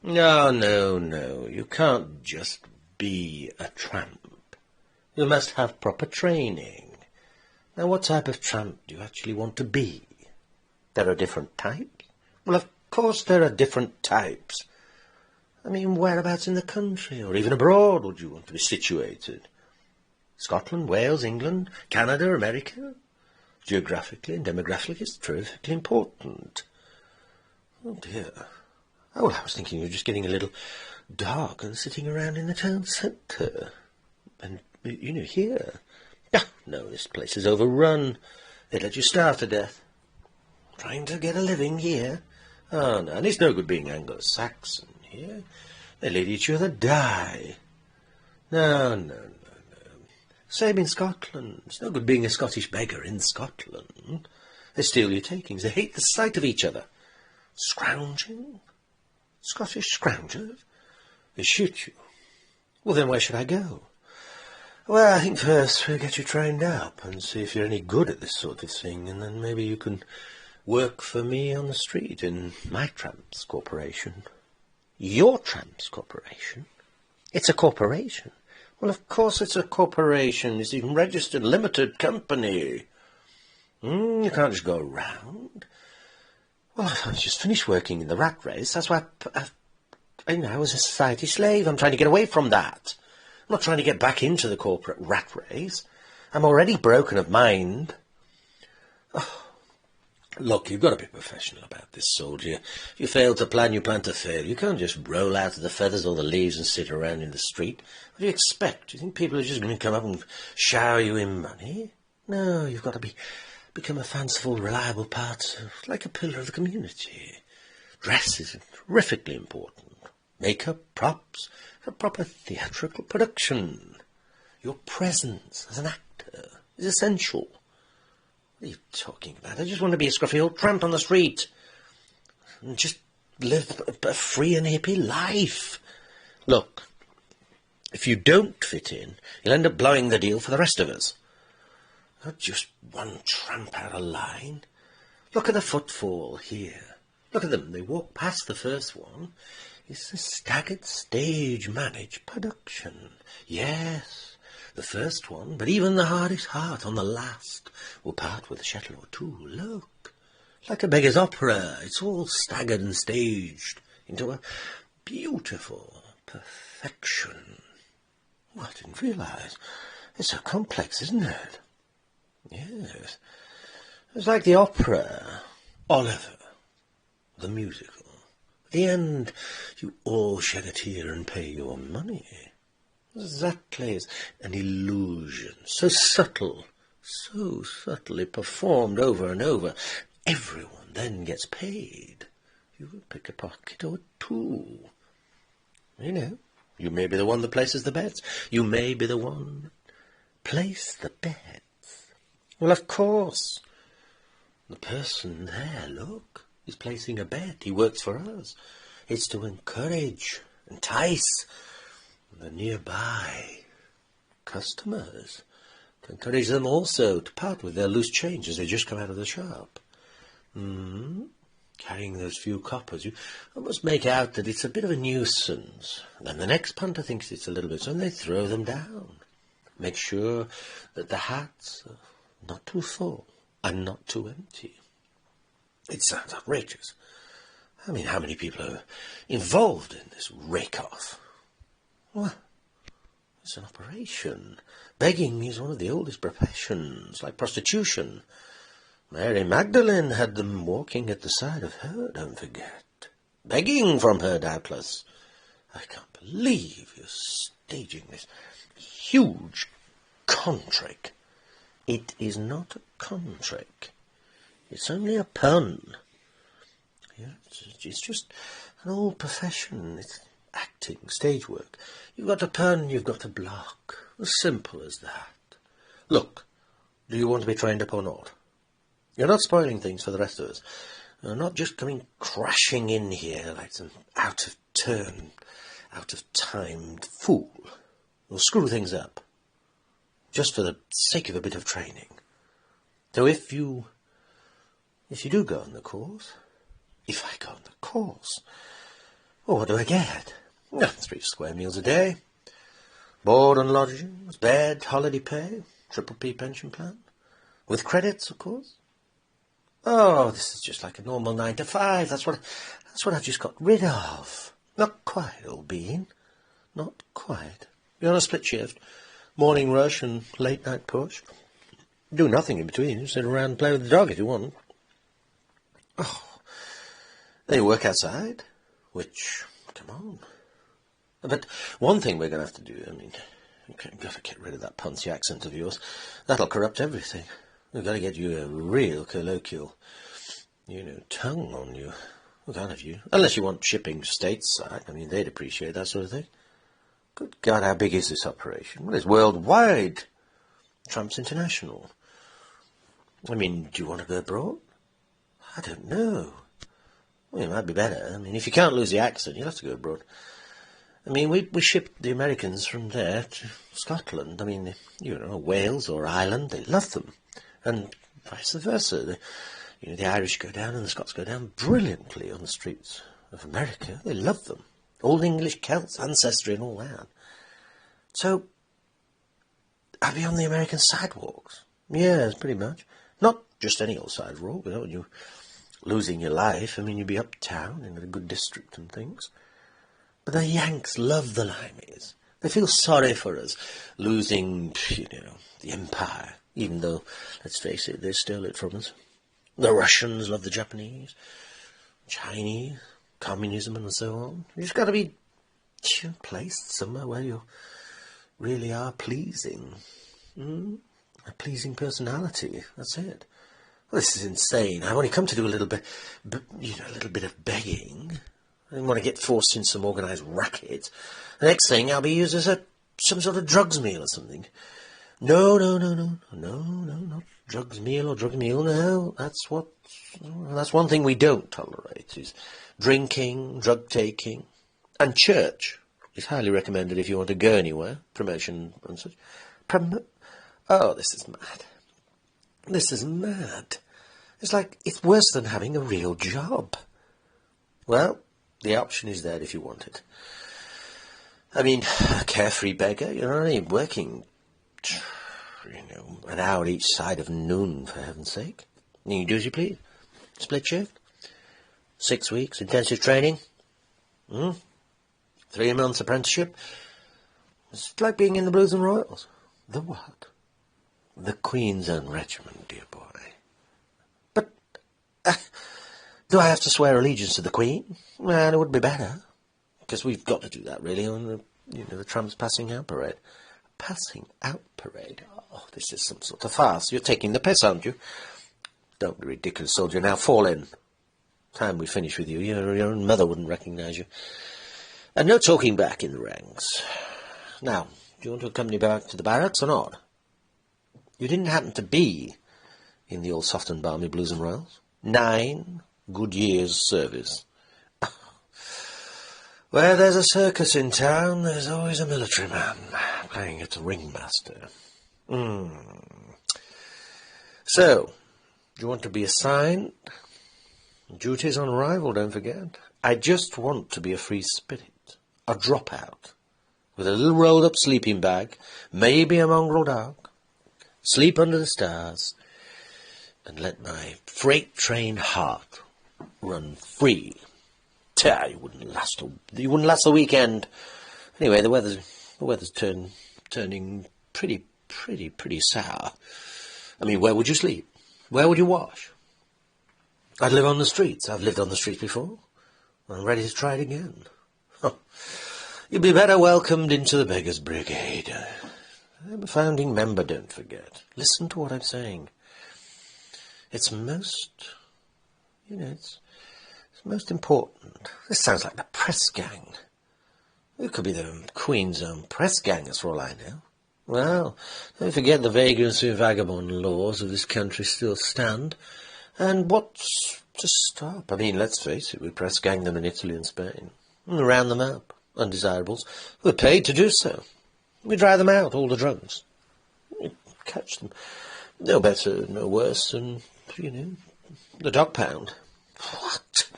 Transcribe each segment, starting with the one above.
No, no, no. You can't just be a tramp. You must have proper training. Now, what type of tramp do you actually want to be? There are different types. Well, of course there are different types. I mean, whereabouts in the country, or even abroad, would you want to be situated? Scotland, Wales, England, Canada, America? Geographically and demographically, it's terrifically important. Oh, dear. Oh, well, I was thinking you were just getting a little dark and sitting around in the town centre. And, you know, here. Ah, no, this place is overrun. They let you starve to death. Trying to get a living here? Oh, no, and it's no good being Anglo-Saxon here. They let each other die. No, no, no. Same in Scotland. It's no good being a Scottish beggar in Scotland. They steal your takings. They hate the sight of each other. Scrounging? Scottish scroungers? They shoot you. Well, then where should I go? Well, I think first we'll get you trained up and see if you're any good at this sort of thing, and then maybe you can work for me on the street in my Tramps Corporation. Your Tramps Corporation? It's a corporation. Well, of course it's a corporation. It's even registered limited company. You can't just go around. Well, I've just finished working in the rat race. That's why I was a society slave. I'm trying to get away from that. I'm not trying to get back into the corporate rat race. I'm already broken of mind. Oh, look, you've got to be professional about this, soldier. If you fail to plan, you plan to fail. You can't just roll out of the feathers or the leaves and sit around in the street. What do you expect? Do you think people are just going to come up and shower you in money? No, you've got to become a fanciful, reliable part, like a pillar of the community. Dress is terrifically important. Makeup, props, a proper theatrical production. Your presence as an actor is essential. What are you talking about? I just want to be a scruffy old tramp on the street and just live a free and hippie life. Look, if you don't fit in, you'll end up blowing the deal for the rest of us. Not just one tramp out of line. Look at the footfall here. Look at them. They walk past the first one. It's a staggered stage-managed production. Yes, the first one, but even the hardest heart on the last will part with a shuttle or two. Look, like a beggar's opera. It's all staggered and staged into a beautiful perfection. Well, I didn't realise. It's so complex, isn't it? Yes. It's like the opera, Oliver, the musical. At the end, you all shed a tear and pay your money. Exactly as an illusion, so subtly performed over and over. Everyone then gets paid. You will pick a pocket or two. You know, you may be the one that places the bets. You may be the one that places the bets. Well, of course. The person there, look, is placing a bet. He works for us. It's to encourage, entice the nearby customers, to encourage them also to part with their loose change as they just come out of the shop. Carrying those few coppers, you almost make out that it's a bit of a nuisance. And then the next punter thinks it's a little bit, so they throw them down. Make sure that the hats are not too full and not too empty. It sounds outrageous. I mean, how many people are involved in this rake-off? Well, it's an operation. Begging is one of the oldest professions, like prostitution. Mary Magdalene had them walking at the side of her, don't forget. Begging from her, doubtless. I can't believe you're staging this huge con-trick. It is not a con-trick. It's only a pun. Yeah, it's just an old profession. It's acting, stage work. You've got to pun, you've got to block. As simple as that. Look, do you want to be trained up or not? You're not spoiling things for the rest of us. You're not just coming crashing in here like some out-of-turn, out-of-timed fool. You'll screw things up. Just for the sake of a bit of training. So if you do go on the course, if I go on the course, Well, what do I get? 3 square meals a day. Board and lodgings, bed, holiday pay, triple P pension plan. With credits, of course. Oh, this is just like a normal 9 to 5. That's what I've just got rid of. Not quite, old bean. Not quite. You're on a split shift. Morning rush and late night push. Do nothing in between. Sit around and play with the dog if you want. Oh. Then you work outside. Which, come on. But one thing we're going to have to do, you've got to get rid of that Ponzi accent of yours. That'll corrupt everything. We've got to get you a real colloquial, tongue on you. We can't have you. Unless you want shipping stateside. They'd appreciate that sort of thing. Good God, how big is this operation? Well, it's worldwide. Tramps International. Do you want to go abroad? I don't know. Well, it might be better. If you can't lose the accent, you'll have to go abroad. We shipped the Americans from there to Scotland. Wales or Ireland, they love them. And vice versa. The Irish go down and the Scots go down brilliantly on the streets of America. They love them. Old English, Celts, ancestry and all that. So, I'll be on the American sidewalks. Yes, pretty much. Not just any old sidewalk, when you're losing your life. You'd be uptown in a good district and things. But the Yanks love the Limeys. They feel sorry for us losing, the empire. Even though, let's face it, they stole it from us. The Russians love the Japanese, Chinese, communism and so on. You just got to be placed somewhere where you really are pleasing. A pleasing personality, that's it. Well, this is insane. I've only come to do a little bit of begging. I didn't want to get forced in some organised racket. The next thing, I'll be used as some sort of drugs meal or something. No, not drugs meal or drug meal, no. That's one thing we don't tolerate, is drinking, drug taking. And church is highly recommended if you want to go anywhere, promotion and such. Oh, this is mad. This is mad. It's worse than having a real job. Well, the option is there if you want it. A carefree beggar, you're only working, an hour each side of noon, for heaven's sake. You can do as you please. Split shift. 6 weeks, intensive training. 3 months apprenticeship. It's like being in the Blues and Royals. The what? The Queen's Own Regiment, dear boy. But, do I have to swear allegiance to the Queen? Well, it would be better. Because we've got to do that, really, on the Tramps passing out parade. Passing out parade? Oh, this is some sort of farce. You're taking the piss, aren't you? Don't be ridiculous, soldier. Now fall in. Time we finish with you. Your own mother wouldn't recognise you. And no talking back in the ranks. Now, do you want to accompany back to the barracks or not? You didn't happen to be in the old soft and balmy Blues and Royals? 9 good years' service. Where there's a circus in town, there's always a military man playing at the ringmaster. So, do you want to be assigned? Duties on arrival, don't forget. I just want to be a free spirit, a dropout, with a little rolled-up sleeping bag, maybe a mongrel dog, sleep under the stars, and let my freight train heart run free. You wouldn't last the weekend. Anyway, the weather's turning pretty sour. Where would you sleep? Where would you wash? I'd live on the streets. I've lived on the streets before. I'm ready to try it again. You'd be better welcomed into the Beggars' Brigade. I'm a founding member, don't forget. Listen to what I'm saying. It's most important. This sounds like the press gang. It could be the Queen's own press gang, as for all I know. Well, don't forget the vagrants and vagabond laws of this country still stand. And what's to stop? Let's face it, we press gang them in Italy and Spain. And round them up. Undesirables. We're paid to do so. We dry them out, all the drunks. We catch them. No better, no worse than, the dog pound. What?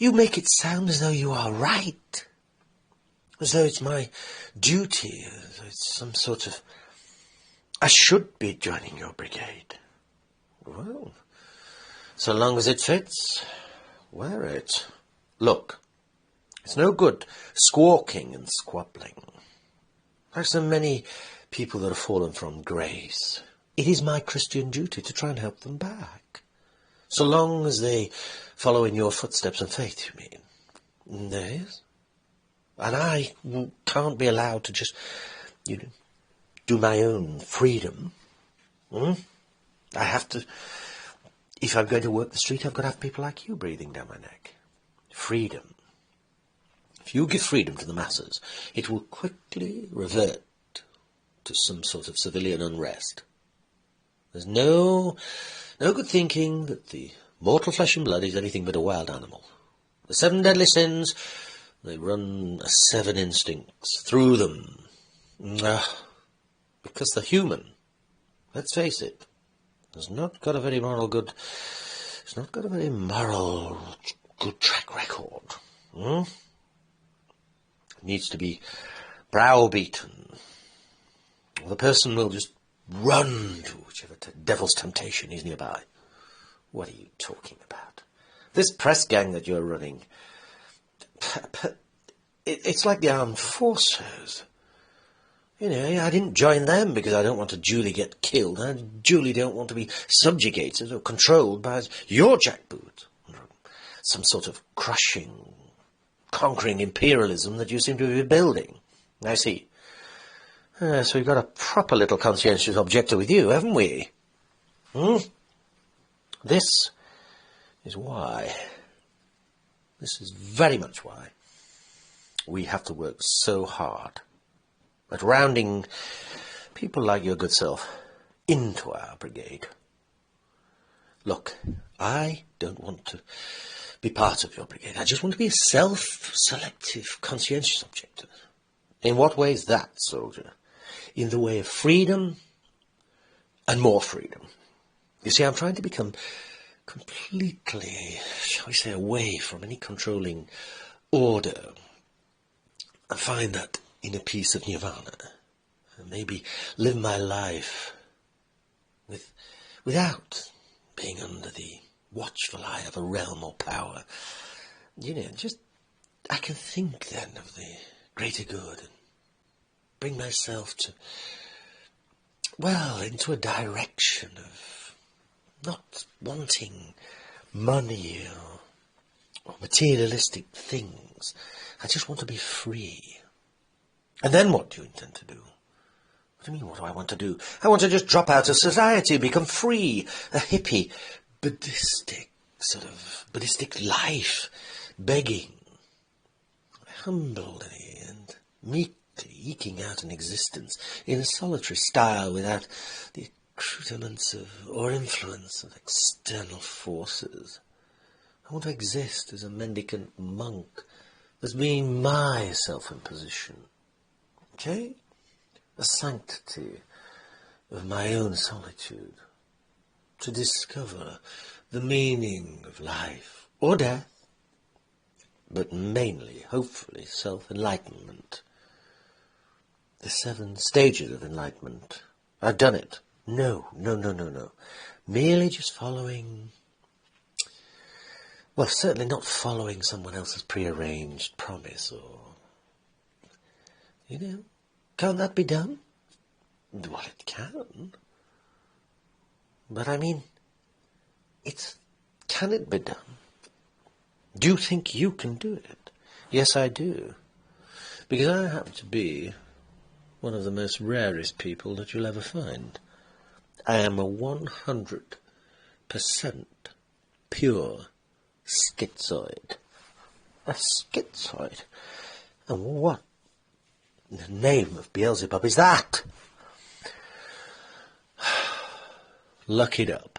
You make it sound as though you are right. As though it's my duty, as though it's some sort of... I should be joining your brigade. Well, so long as it fits, wear it. Look, it's no good squawking and squabbling. Like so many people that have fallen from grace, it is my Christian duty to try and help them back. So long as they follow in your footsteps and faith, you mean? There is. And I can't be allowed to just, do my own freedom. I have to... If I'm going to work the street, I've got to have people like you breathing down my neck. Freedom. If you give freedom to the masses, it will quickly revert to some sort of civilian unrest. There's no good thinking that the mortal flesh and blood is anything but a wild animal. The 7 deadly sins, they run 7 instincts through them. Because the human, let's face it, has not got a very good track record. It needs to be browbeaten. Or the person will just run to whichever devil's temptation is nearby. What are you talking about? This press gang that you're running, it's like the armed forces. I didn't join them because I don't want to duly get killed. I duly don't want to be subjugated or controlled by your jackboot. Some sort of crushing, conquering imperialism that you seem to be building. I see. So we've got a proper little conscientious objector with you, haven't we? This is why. This is very much why we have to work so hard at rounding people like your good self into our brigade. Look, I don't want to be part of your brigade. I just want to be a self-selective, conscientious objector. In what way is that, soldier? In the way of freedom and more freedom. You see, I'm trying to become completely, shall we say, away from any controlling order. I find that in a piece of nirvana, and maybe live my life without being under the watchful eye of a realm or power. I can think then of the greater good and bring myself into a direction of not wanting money or materialistic things. I just want to be free. And then what do you intend to do? What do you mean, what do I want to do? I want to just drop out of society, become free, a hippie, Buddhistic life, begging, humbly and meekly eking out an existence in a solitary style without the accoutrements or influence of external forces. I want to exist as a mendicant monk, as being my self-imposition. Okay? The sanctity of my own solitude. To discover the meaning of life or death, but mainly, hopefully, self-enlightenment. The 7 stages of enlightenment. I've done it. No. Merely just following... Well, certainly not following someone else's prearranged promise or... Can't that be done? Well, it can. But I mean, can it be done? Do you think you can do it? Yes, I do. Because I happen to be one of the most rarest people that you'll ever find. I am a 100% pure schizoid. A schizoid? And what in the name of Beelzebub is that? Look it up.